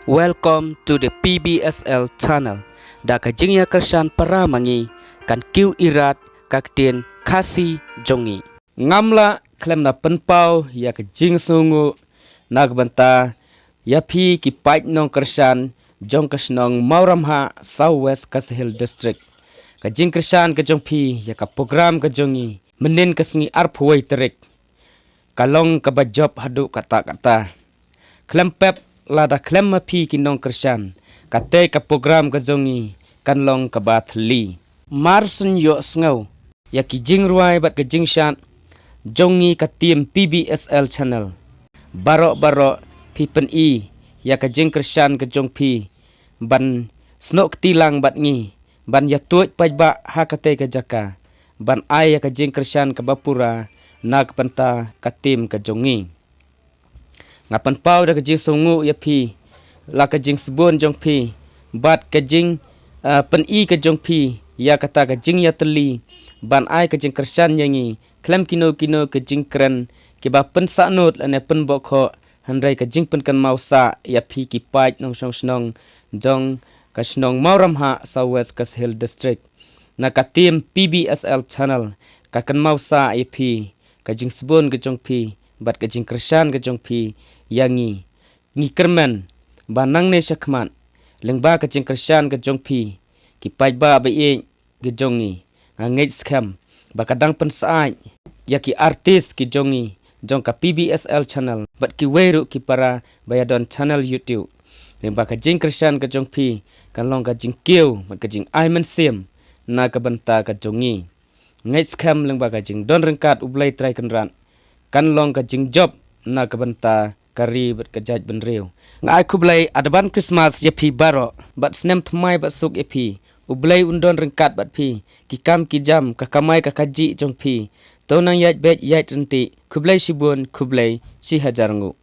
Welcome to the PBSL channel. Da kajingya kersan para mangi kan kiu irat kaktin kasi jongi. Ngamla klem na penpau ya kajing sungu nagbanta ya pi ki pait nong kersan jong kasnong Mauramha Southwest Kasihil District. Kajing kersan kajong pi ya ka program kajongi menin kasngi arpuai terik. Kalong kabajob hadu kata-kata. Klem pep lada klem mapi kinong kersan kate ka program kajongi kanlong kabathli marsun yo sngaw ya kijing ruai bat kajing shat jongi katim PBSL channel baro pipen ya kajing kersan kajong pi ban snok tilang bat ngi ban ya tuoj pajba hakate kajaka ban ay ya kajing kersan kabapura nag panta katim kajongi ngapan pau da kajing sungu ya pi la kajing sebun jong pi bat kajing pen kajong pi ya kata kajing ya teli ban ai kajing kersan yangi klem kino kajing keren kiba pen sanut ane pen bokho handrai kajing pen kan mausa ya pi ki pait nong snong jong kasnong Mauramha Southwest Kasihil District na katim PBSL channel kakan mausa ya pi kajing sebun kajong pi bat kajing kersan kajong pi yangi ngi kermen banang ne syakman lengba kajing kersan kajong pi ki paiba ba e gejongi ngait scam bakadang pensaai ya ki artis ki jongi jong ka PBSL channel bat ki weru ki para bayadon channel YouTube lengba kajing kersan kajong pi kanlong kajing kiu bat kajing aiman sim na kabanta kajongi ngait scam lengba kajing don rengkat ublai trai kenran kanlong kajing job na kabanta kari berkejaj benriu ngai kublai adaban Christmas ya pi baro bat snem thmai bat suk epi ublai undon rengkat bat pi kikam kijam kakamai kakaji jong pi tonang yat bet yat renti kublai sibun kublai si hajarngu